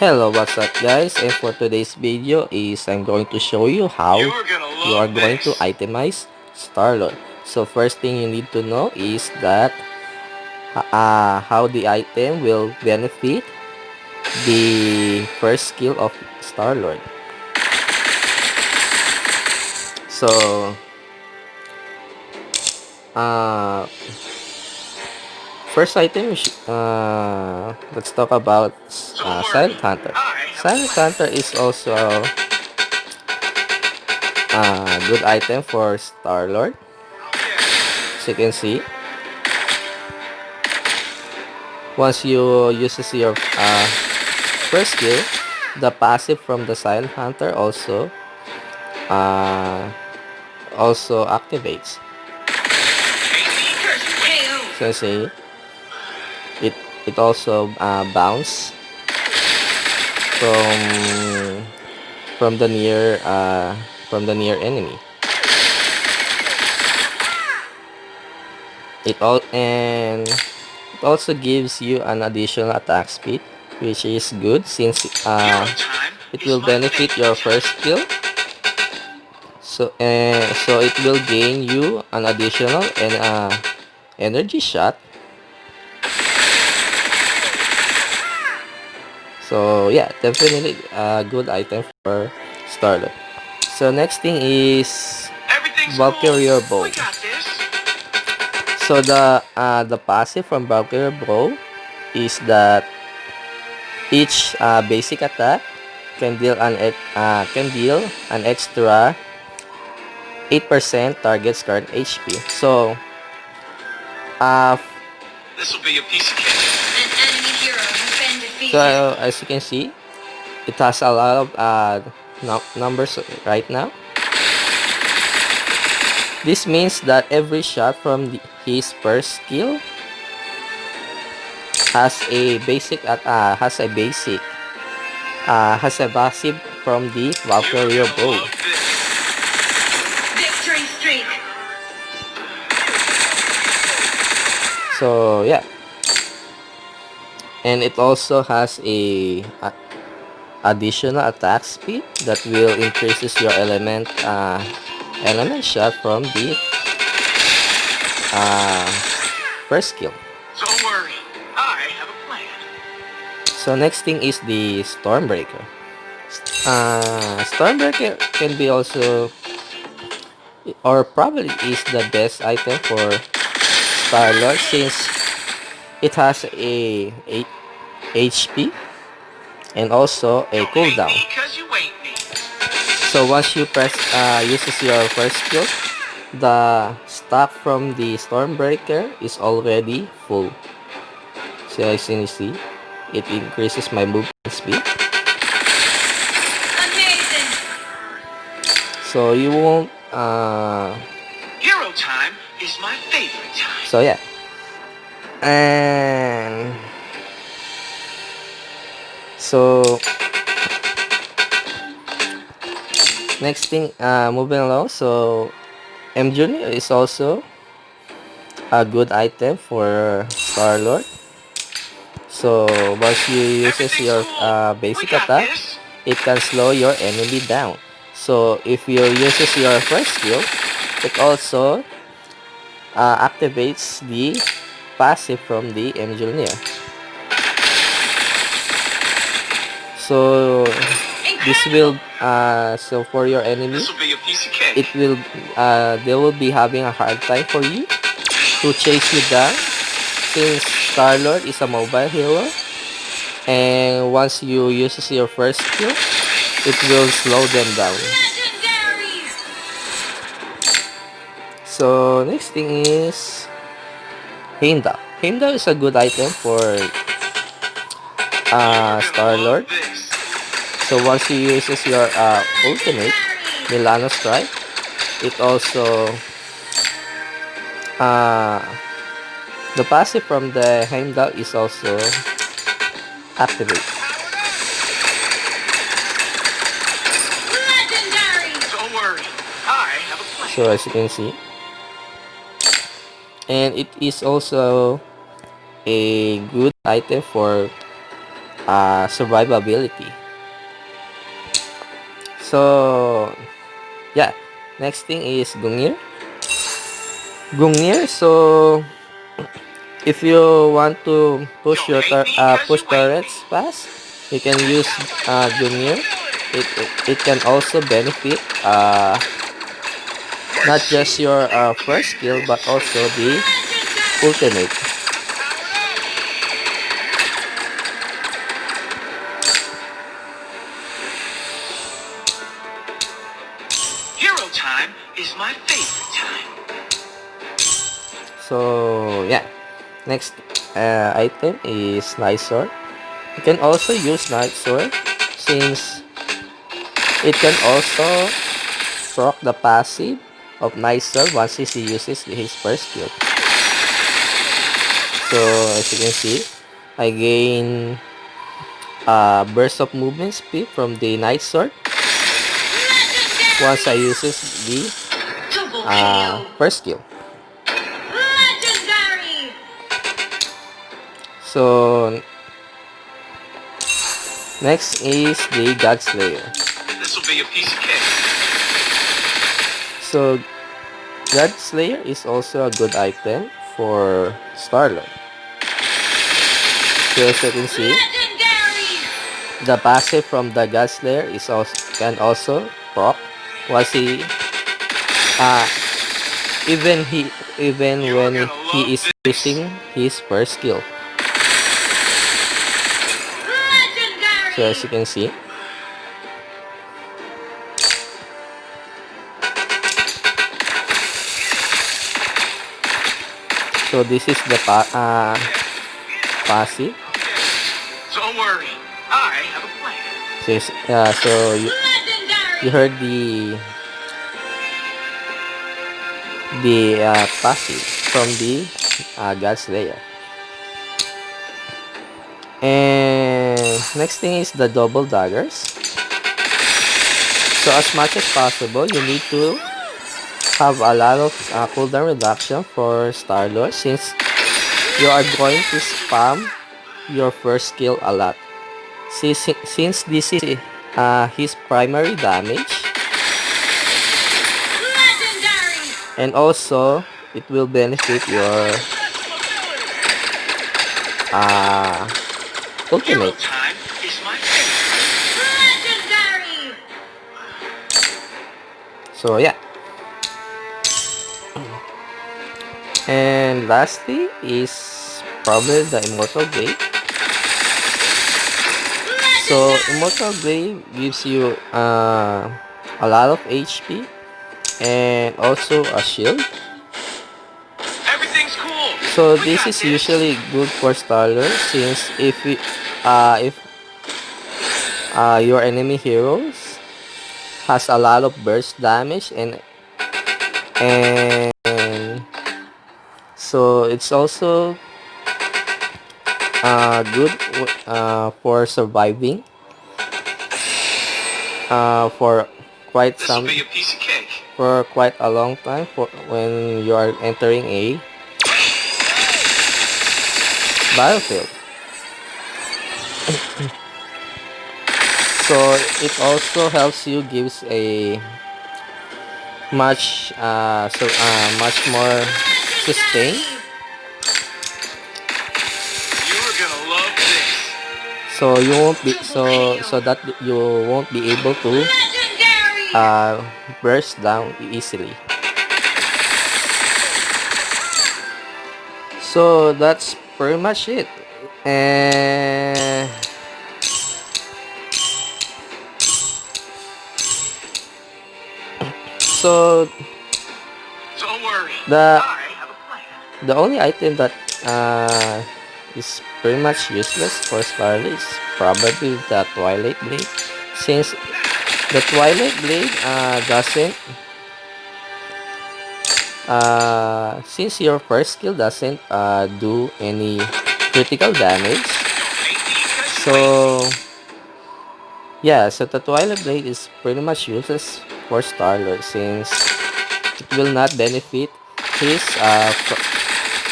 Hello, what's up guys? And for today's video is I'm going to show you how you are going to itemize Starlord. So first thing you need to know is that how the item will benefit the first skill of Starlord. So uh, first item, let's talk about Silent Hunter. Silent Hunter is also a good item for Starlord. As you can see, once you uses your first skill, the passive from the Silent Hunter uh, also activates. So see, it it also bounce from the near enemy. It also gives you an additional attack speed, which is good since it will benefit your first skill. So it will gain you an additional energy shot. So yeah, definitely a good item for Starlord. So next thing is Valkyrie Bow. So the passive from Valkyrie Bow is that each basic attack can deal an extra 8% target's current HP. So uh, this will be a piece of cake. An enemy hero has been defeated. So as you can see, it has a lot of numbers right now. This means that every shot from his first skill has a passive from the Valkyrie Bow. Victory streak. So yeah, and it also has a additional attack speed that will increases your element shot from the first skill. Don't worry, I have a plan. So next thing is the Stormbreaker. Stormbreaker can be also, or probably is the best item for Starlord since it has a 8 HP and also a cooldown. So once you uses your first skill, the stack from the Stormbreaker is already full. So as you see, it increases my movement speed. Amazing. So you won't hero time is my favorite time. so yeah. And so next thing, moving along, so M Junior is also a good item for Starlord. So once you uses your basic attack, it can slow your enemy down. So if you uses your first skill, it also activates the passive from the M Junior. So this will so for your enemy, it will they will be having a hard time for you to chase you down since Starlord is a mobile hero, and once you uses your first skill, it will slow them down. So next thing is Heimdall. Heimdall is a good item for Starlord. So once you uses your ultimate Milano Strike, it also the passive from the Heimdall is also activated. Don't worry, I have a plan. So as you can see, and it is also a good item for survivability. So yeah, next thing is Gungnir. Gungnir. So if you want to push Don't hate me cause push you hate me. turrets fast, you can use Gungnir. It can also benefit not just your first skill but also the ultimate. Hero time is my favorite time. So yeah, next item is Night Sword. You can also use Night Sword since it can also proc the passive of Night Sword once he uses his first skill. So as you can see, I gain a burst of movement speed from the Night Sword once I uses the Double KO. first skill. Legendary. So next is the God Slayer. This will be a piece of cake. So God Slayer is also a good item for Starlord. So as you can see, Legendary. the passive from the God Slayer is also can also proc once he uh even he even You're when gonna love he is this. using his first skill. So as you Legendary. can see, so this is the passive. Don't worry. I have a plan. So, so you Legendary. heard the passive from the God Slayer. And next thing is the double daggers. So as much as possible, you need to have a lot of cooldown reduction for Starlord since you are going to spam your first skill a lot. Since this is his primary damage, Legendary. and also it will benefit your uh, Hero ultimate. time is my favorite. Legendary. So yeah, and lastly is probably the Immortal Blade. So Immortal Blade gives you a lot of HP and also a shield. Everything's cool. So We this got is this. usually good for Starler since if your enemy heroes has a lot of burst damage and so it's also good for surviving for quite This will some be a piece of cake. for quite a long time for when you are entering a battlefield. So it also helps you gives a much more sustain. Legendary. You're gonna love this. So you won't be Double KO. so that you won't be able to Legendary. uh, burst down easily. So that's pretty much it. And so Don't worry. the I have a plan. the only item that is pretty much useless for Starly is probably the Twilight Blade, since the Twilight Blade doesn't since your first skill doesn't do any critical damage. Don't hate me because you hate me. So yeah, so the Twilight Blade is pretty much useless for Starlord since it will not benefit his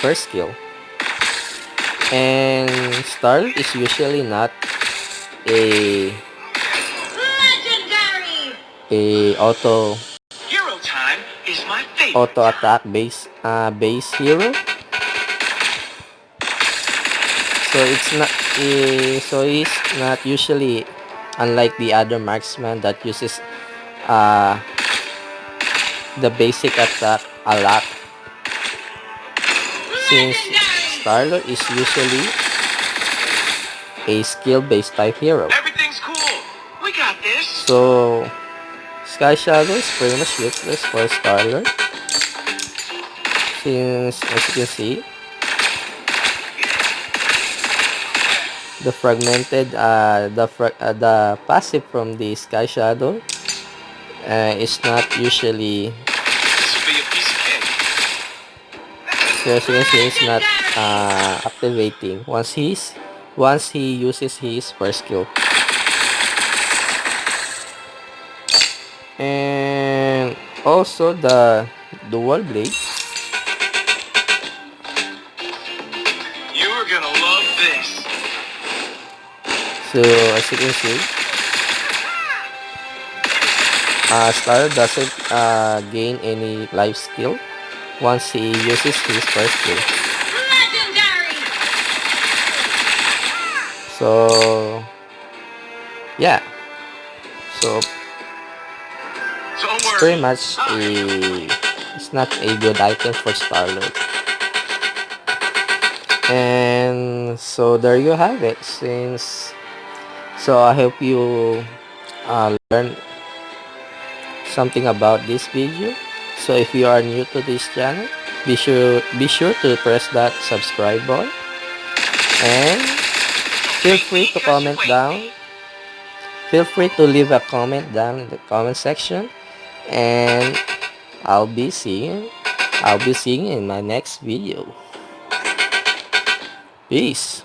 first skill. And Starlord is usually not a Legendary! auto Hero time is my favorite auto time. attack base hero. So it's not so he's not usually, unlike the other marksman that uses uh the basic attack a lot, since Starlord is usually a skill-based type hero. Everything's cool. We got this. So Sky Shadow is pretty much useless for Starlord, since as you can see, the fragmented the passive from the Sky Shadow is not usually, This will be a piece of cake. so as you can see, it's not activating once he uses his first skill. And also the dual blade. You're gonna love this. So as you can see, Star doesn't gain any life steal once he uses his first skill. Legendary! So yeah, so Don't it's worry. pretty much it's not a good item for Starlord. And so there you have it. So I hope you learn something about this video. So if you are new to this channel, be sure to press that subscribe button, and feel Beat free me to 'cause you comment ain't down. me. Feel free to leave a comment down in the comment section, and I'll be seeing I'll be seeing you in my next video. Peace.